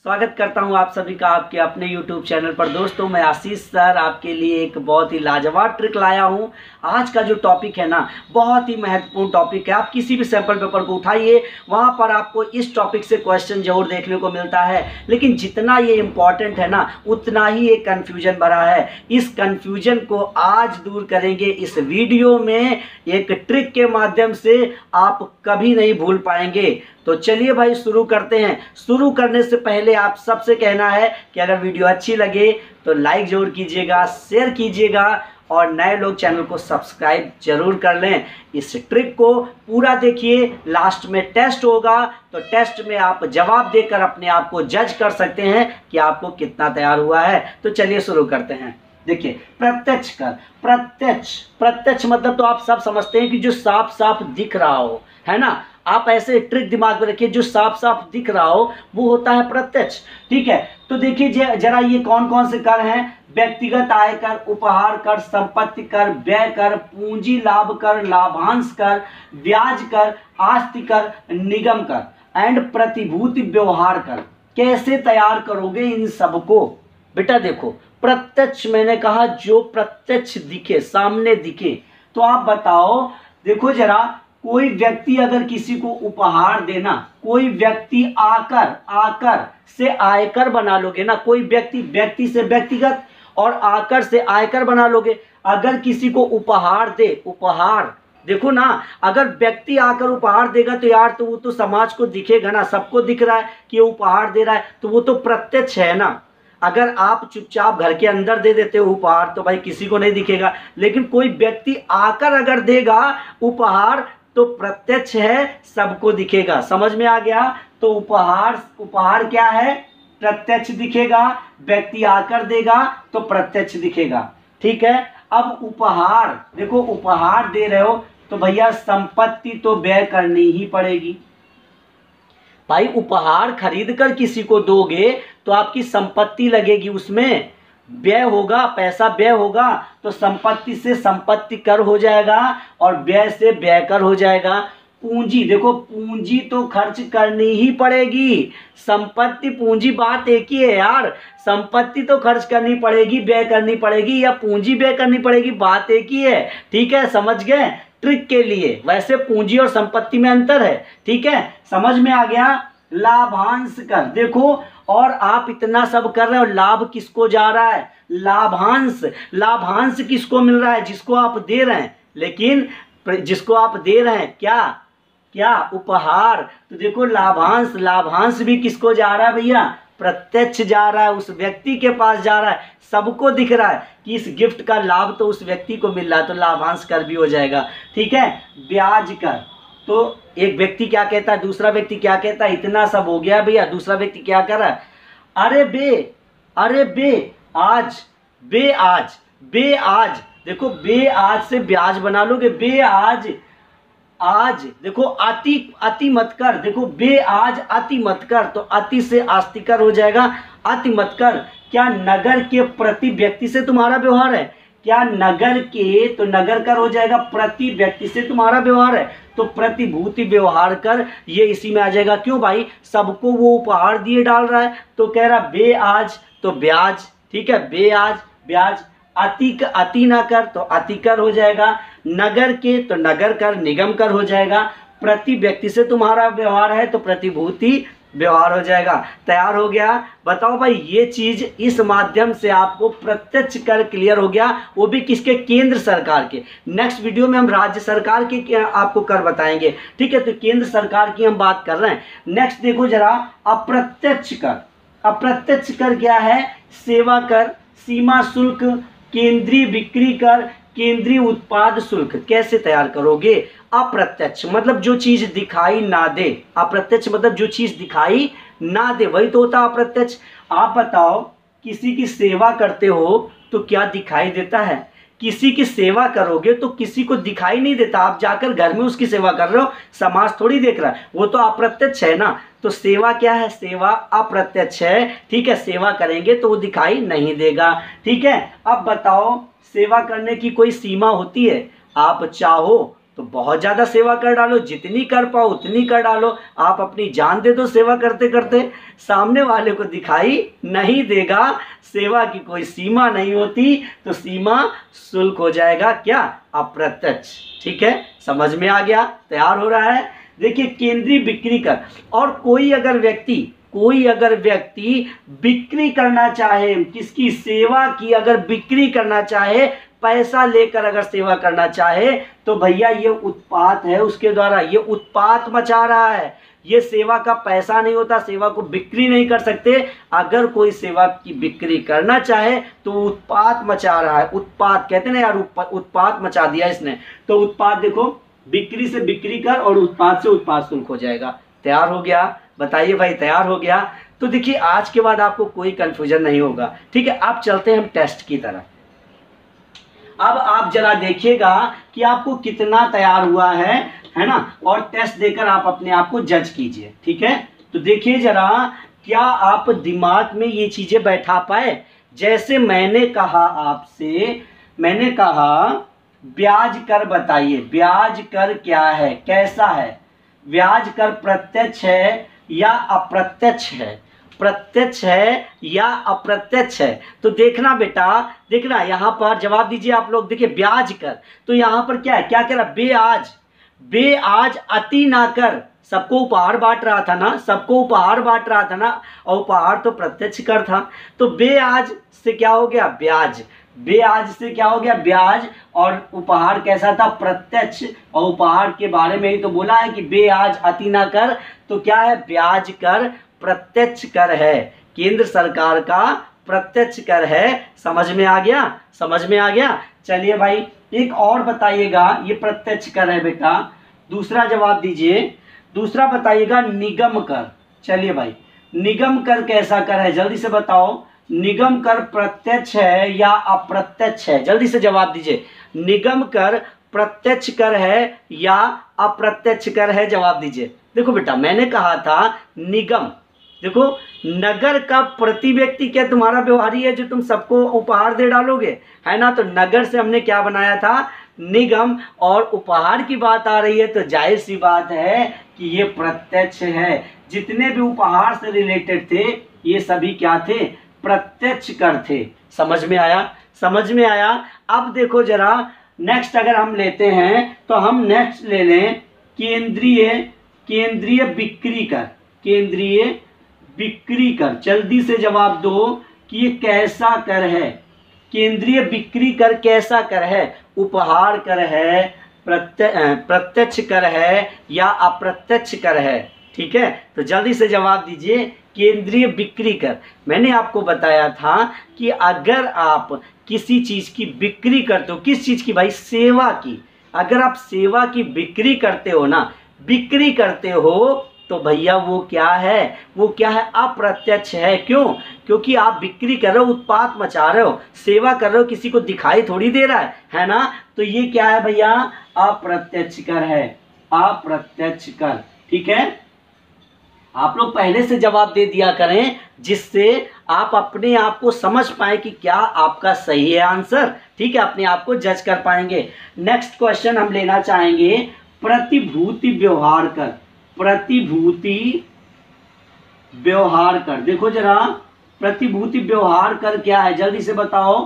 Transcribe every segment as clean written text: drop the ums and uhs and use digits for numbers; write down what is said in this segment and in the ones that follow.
स्वागत करता हूं आप सभी का आपके अपने YouTube चैनल पर। दोस्तों मैं आशीष सर आपके लिए एक बहुत ही लाजवाब ट्रिक लाया हूं। आज का जो टॉपिक है ना बहुत ही महत्वपूर्ण टॉपिक है। आप किसी भी सैंपल पेपर को उठाइए, वहां पर आपको इस टॉपिक से क्वेश्चन जरूर देखने को मिलता है, लेकिन जितना ये इम्पॉर्टेंट है ना उतना ही एक कन्फ्यूजन भरा है। इस कन्फ्यूजन को आज दूर करेंगे इस वीडियो में, एक ट्रिक के माध्यम से आप कभी नहीं भूल पाएंगे। तो चलिए भाई शुरू करते हैं। शुरू करने से पहले आप सबसे कहना है कि अगर वीडियो अच्छी लगे तो लाइक जरूर कीजिएगा, शेयर कीजिएगा और नए लोग चैनल को सब्सक्राइब जरूर कर लें। इस ट्रिक को पूरा देखिए, लास्ट में टेस्ट होगा तो टेस्ट में आप जवाब देकर अपने आप को जज कर सकते हैं कि आपको कितना तैयार हुआ है। तो चलिए शुरू करते हैं। देखिए प्रत्यक्ष कर, प्रत्यक्ष मतलब तो आप सब समझते हैं कि जो साफ साफ दिख रहा हो, है ना। आप ऐसे ट्रिक दिमाग में रखिए, जो साफ साफ दिख रहा हो वो होता है प्रत्यक्ष। ठीक है, तो देखिए जरा ये कौन कौन से कर हैं। व्यक्तिगत आय कर, उपहार कर, संपत्ति कर, व्यय कर, पूंजी लाभ कर, लाभांश कर, ब्याज कर, आस्ति कर, निगम कर एंड प्रतिभूति व्यवहार कर। कैसे तैयार करोगे इन सबको? बेटा देखो, प्रत्यक्ष मैंने कहा जो प्रत्यक्ष दिखे, सामने दिखे। तो आप बताओ, देखो जरा, कोई व्यक्ति अगर किसी को उपहार देना, कोई व्यक्ति आकर से आयकर बना लोगे ना, कोई व्यक्ति से व्यक्तिगत और आकर से आयकर बना लोगे। अगर किसी को उपहार दे, उपहार देखो ना, अगर व्यक्ति आकर उपहार देगा तो यार तो वो तो समाज को दिखेगा ना, सबको दिख रहा है कि ये उपहार दे रहा है, तो वो तो प्रत्यक्ष है ना। अगर आप चुपचाप घर के अंदर दे देते हो उपहार तो भाई किसी को नहीं दिखेगा, लेकिन कोई व्यक्ति आकर अगर देगा उपहार तो प्रत्यक्ष है, सबको दिखेगा। समझ में आ गया? तो उपहार क्या है? प्रत्यक्ष दिखेगा। व्यक्ति आकर देगा तो प्रत्यक्ष दिखेगा। ठीक है, अब उपहार देखो, उपहार दे रहे हो तो भैया संपत्ति तो व्यय करनी ही पड़ेगी। भाई उपहार खरीद कर किसी को दोगे तो आपकी संपत्ति लगेगी, उसमें व्यय होगा, पैसा व्यय होगा, तो संपत्ति से संपत्ति कर हो जाएगा और व्यय से व्यय कर हो जाएगा। पूंजी देखो, पूंजी तो खर्च करनी ही पड़ेगी। संपत्ति पूंजी बात एक ही है यार, संपत्ति तो खर्च करनी पड़ेगी, व्यय करनी पड़ेगी, या पूंजी व्यय करनी पड़ेगी, बात एक ही है। ठीक है, समझ गए? ट्रिक के लिए वैसे पूंजी और संपत्ति में अंतर है। ठीक है, समझ में आ गया? लाभांश कर देखो, और आप इतना सब कर रहे हो, लाभ किसको जा रहा है? लाभांश किसको मिल रहा है? जिसको आप दे रहे हैं। लेकिन जिसको आप दे रहे हैं क्या उपहार, तो देखो लाभांश भी किसको जा रहा है भैया? प्रत्यक्ष जा रहा है, उस व्यक्ति के पास जा रहा है, सबको दिख रहा है कि इस गिफ्ट का लाभ तो उस व्यक्ति को मिल रहा है, तो लाभांश कर भी हो जाएगा। ठीक है, ब्याज कर, तो एक व्यक्ति क्या कहता है, दूसरा व्यक्ति क्या कहता है, इतना सब हो गया भैया, दूसरा व्यक्ति क्या कर रहा है? अरे बे आज देखो, बे आज से ब्याज बना लोगे। बे आज देखो, अति मत कर, देखो बे आज अति मत कर, तो अति से आस्ति कर हो जाएगा। अति मत कर, क्या नगर के प्रति व्यक्ति से तुम्हारा व्यवहार है? क्या नगर के, तो नगर कर हो जाएगा। प्रति व्यक्ति से तुम्हारा व्यवहार है तो प्रतिभूति व्यवहार कर, ये इसी में आ जाएगा। क्यों भाई? सबको वो उपहार दिए डाल रहा है, तो कह रहा बे आज तो ब्याज। ठीक है, बे आज ब्याज। अति ना कर तो अति कर हो जाएगा। नगर के तो नगर कर, निगम कर हो जाएगा। प्रति व्यक्ति से तुम्हारा व्यवहार है तो प्रतिभूति व्यवहार हो जाएगा। तैयार हो गया? बताओ भाई, ये चीज इस माध्यम से आपको प्रत्यक्ष कर क्लियर हो गया, वो भी किसके? केंद्र सरकार के। नेक्स्ट वीडियो में हम राज्य सरकार के आपको कर बताएंगे। ठीक है, तो केंद्र सरकार की हम बात कर रहे हैं। नेक्स्ट देखो जरा, अप्रत्यक्ष कर। अप्रत्यक्ष कर क्या है? सेवा कर, सीमा शुल्क, केंद्रीय बिक्री कर, केंद्रीय उत्पाद शुल्क। कैसे तैयार करोगे? अप्रत्यक्ष मतलब जो चीज दिखाई ना दे। अप्रत्यक्ष मतलब जो चीज दिखाई ना दे, वही तो होता है अप्रत्यक्ष। आप बताओ, किसी की सेवा करते हो तो क्या दिखाई देता है? किसी की सेवा करोगे तो किसी को दिखाई नहीं देता। आप जाकर घर में उसकी सेवा कर रहे हो, समाज थोड़ी देख रहा है, वो तो अप्रत्यक्ष है ना। तो सेवा क्या है? सेवा अप्रत्यक्ष है। ठीक है, सेवा करेंगे तो वो दिखाई नहीं देगा। ठीक है, अब बताओ, सेवा करने की कोई सीमा होती है? आप चाहो तो बहुत ज़्यादा सेवा कर डालो, जितनी कर पाओ उतनी कर डालो। आप अपनी जान दे दो सेवा करते करते, सामने वाले को दिखाई नहीं देगा। सेवा की कोई सीमा नहीं होती, तो सीमा शुल्क हो जाएगा क्या, अप्रत्यक्ष। ठीक है, समझ में आ गया, तैयार हो रहा है। देखिए केंद्रीय बिक्री कर, और कोई अगर व्यक्ति बिक्री करना चाहे, किसकी, सेवा की अगर बिक्री करना चाहे, पैसा लेकर अगर सेवा करना चाहे, तो भैया ये उत्पात है उसके द्वारा, ये उत्पात मचा रहा है। ये सेवा का पैसा नहीं होता, सेवा को बिक्री नहीं कर सकते। अगर कोई सेवा की बिक्री करना चाहे तो उत्पात मचा रहा है। उत्पात कहते हैं ना यार, उत्पात मचा दिया इसने। तो उत्पात देखो, बिक्री से बिक्री कर और उत्पाद से उत्पाद शुल्क हो जाएगा। तैयार हो गया, बताइए भाई, तैयार हो गया। तो देखिए आज के बाद आपको कोई कंफ्यूजन नहीं होगा। ठीक है, अब चलते हैं हम टेस्ट की तरफ। अब आप जरा देखिएगा कि आपको कितना तैयार हुआ है ना, और टेस्ट देकर आप अपने आप को जज कीजिए। ठीक है, तो देखिए जरा, क्या आप दिमाग में ये चीजें बैठा पाए। जैसे मैंने कहा आपसे, मैंने कहा ब्याज कर बताइए, ब्याज कर क्या है, कैसा है। ब्याज कर प्रत्यक्ष है या अप्रत्यक्ष है, प्रत्यक्ष है या अप्रत्यक्ष है। तो देखना बेटा, देखना यहाँ पर जवाब दीजिए आप लोग। देखिए ब्याज कर, तो यहाँ पर क्या है, क्या कह रहा, बेआज अति ना कर। सबको उपहार बांट रहा था ना, सबको उपहार बांट रहा था ना, और उपहार तो प्रत्यक्ष कर था। तो बेआज से क्या हो गया, ब्याज। बेआज से क्या हो गया, ब्याज। और उपहार कैसा था, प्रत्यक्ष। और उपहार के बारे में ही तो बोला है कि बेआज अति ना कर। तो क्या है, ब्याज कर प्रत्यक्ष कर है, केंद्र सरकार का प्रत्यक्ष कर है। समझ में आ गया, समझ में आ गया। चलिए भाई एक और बताइएगा, ये प्रत्यक्ष कर है बेटा। दूसरा जवाब दीजिए, दूसरा बताइएगा निगम कर। चलिए भाई, निगम कर कैसा कर है, जल्दी से बताओ। निगम कर प्रत्यक्ष है या अप्रत्यक्ष है, जल्दी से जवाब दीजिए। निगम कर प्रत्यक्ष कर है या अप्रत्यक्ष कर है, जवाब दीजिए। देखो बेटा मैंने कहा था निगम, देखो नगर का प्रति व्यक्ति क्या तुम्हारा व्यवहारी है जो तुम सबको उपहार दे डालोगे, है ना। तो नगर से हमने क्या बनाया था, निगम। और उपहार की बात आ रही है तो जाहिर सी बात है कि ये प्रत्यक्ष है। जितने भी उपहार से रिलेटेड थे ये सभी क्या थे, प्रत्यक्ष कर थे। समझ में आया, समझ में आया। अब देखो जरा नेक्स्ट अगर हम लेते हैं तो हम नेक्स्ट ले लें केंद्रीय बिक्री कर। केंद्रीय बिक्री कर, जल्दी से जवाब दो कि ये कैसा कर है। केंद्रीय बिक्री कर कैसा कर है, उपहार कर है, प्रत्यक्ष कर है या अप्रत्यक्ष कर है। ठीक है, तो जल्दी से जवाब दीजिए। केंद्रीय बिक्री कर, मैंने आपको बताया था कि अगर आप किसी चीज की बिक्री करते हो, किस चीज की भाई, सेवा की। अगर आप सेवा की बिक्री करते हो ना, बिक्री करते हो, तो भैया वो क्या है, वो क्या है, अप्रत्यक्ष है। क्यों, क्योंकि आप बिक्री कर रहे हो, उत्पात मचा रहे हो, सेवा कर रहे हो, किसी को दिखाई थोड़ी दे रहा है ना। तो ये क्या है भैया, अप्रत्यक्ष कर है, अप्रत्यक्ष कर। ठीक है, आप लोग पहले से जवाब दे दिया करें जिससे आप अपने आप को समझ पाए कि क्या आपका सही है आंसर। ठीक है, अपने आप को जज कर पाएंगे। नेक्स्ट क्वेश्चन हम लेना चाहेंगे प्रतिभूति व्यवहार कर। प्रतिभूति व्यवहार कर, देखो जरा प्रतिभूति व्यवहार कर क्या है, जल्दी से बताओ।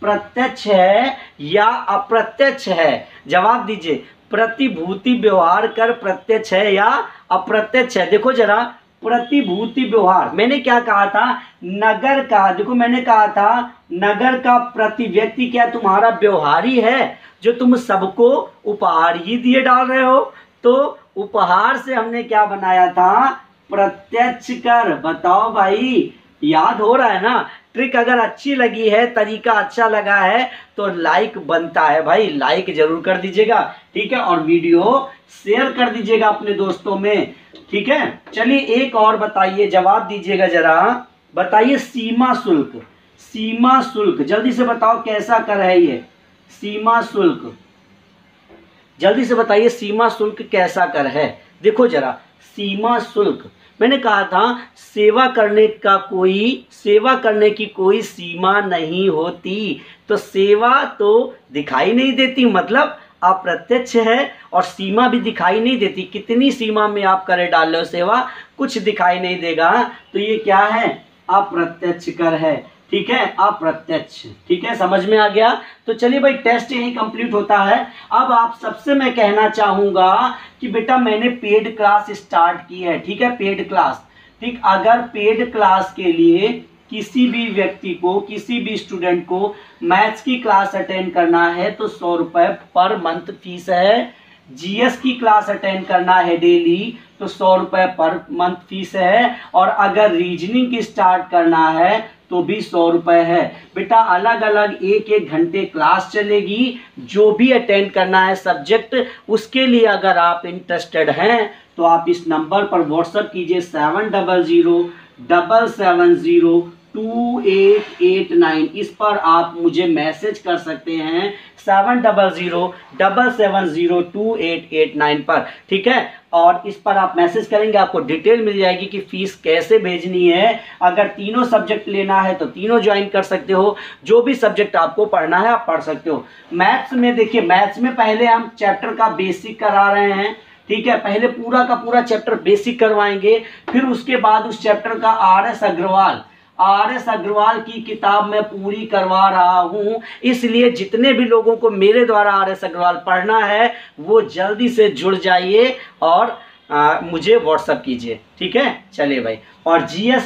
प्रत्यक्ष है या अप्रत्यक्ष है, जवाब दीजिए। प्रतिभूति व्यवहार कर प्रत्यक्ष है या अप्रत्यक्ष है। देखो जरा प्रतिभूति व्यवहार, मैंने क्या कहा था, नगर का, देखो मैंने कहा था नगर का प्रति व्यक्ति क्या तुम्हारा व्यवहारी है, जो तुम सबको उपहार ही दिए डाल रहे हो। तो उपहार से हमने क्या बनाया था, प्रत्यक्ष कर। बताओ भाई, याद हो रहा है ना। ट्रिक अगर अच्छी लगी है, तरीका अच्छा लगा है तो लाइक बनता है भाई, लाइक जरूर कर दीजिएगा। ठीक है, और वीडियो शेयर कर दीजिएगा अपने दोस्तों में। ठीक है, चलिए एक और बताइए, जवाब दीजिएगा जरा। बताइए सीमा शुल्क। सीमा शुल्क जल्दी से बताओ कैसा कर है ये, सीमा शुल्क जल्दी से बताइए, सीमा शुल्क कैसा कर है। देखो जरा सीमा शुल्क, मैंने कहा था सेवा करने की कोई सीमा नहीं होती। तो सेवा तो दिखाई नहीं देती, मतलब अप्रत्यक्ष है और सीमा भी दिखाई नहीं देती, कितनी सीमा में आप कर डाल रहे हो सेवा कुछ दिखाई नहीं देगा। तो ये क्या है, अप्रत्यक्ष कर है, ठीक है, अप्रत्यक्ष। ठीक है, समझ में आ गया। तो चलिए भाई, टेस्ट यही कंप्लीट होता है। अब आप सबसे मैं कहना चाहूंगा कि बेटा मैंने पेड क्लास स्टार्ट की है, ठीक है, पेड क्लास। ठीक, अगर पेड क्लास के लिए किसी भी व्यक्ति को, किसी भी स्टूडेंट को मैथ्स की क्लास अटेंड करना है तो 100 रुपये पर मंथ फीस है। जीएस की क्लास अटेंड करना है डेली तो 100 रुपये पर मंथ फीस है। और अगर रीजनिंग की स्टार्ट करना है तो भी 100 रुपये है। बेटा अलग अलग एक एक घंटे क्लास चलेगी, जो भी अटेंड करना है सब्जेक्ट, उसके लिए अगर आप इंटरेस्टेड हैं तो आप इस नंबर पर व्हाट्सएप कीजिए 7007702889। इस पर आप मुझे मैसेज कर सकते हैं 7007702889 पर, ठीक है। और इस पर आप मैसेज करेंगे, आपको डिटेल मिल जाएगी कि फीस कैसे भेजनी है। अगर तीनों सब्जेक्ट लेना है तो तीनों ज्वाइन कर सकते हो, जो भी सब्जेक्ट आपको पढ़ना है आप पढ़ सकते हो। मैथ्स में देखिए, मैथ्स में पहले हम चैप्टर का बेसिक करा रहे हैं, ठीक है, पहले पूरा का पूरा चैप्टर बेसिक करवाएंगे, फिर उसके बाद उस चैप्टर का आर एस अग्रवाल की किताब मैं पूरी करवा रहा हूं। इसलिए जितने भी लोगों को मेरे द्वारा आर एस अग्रवाल पढ़ना है वो जल्दी से जुड़ जाइए और मुझे व्हाट्सएप कीजिए, ठीक है। चलिए भाई, और जीएस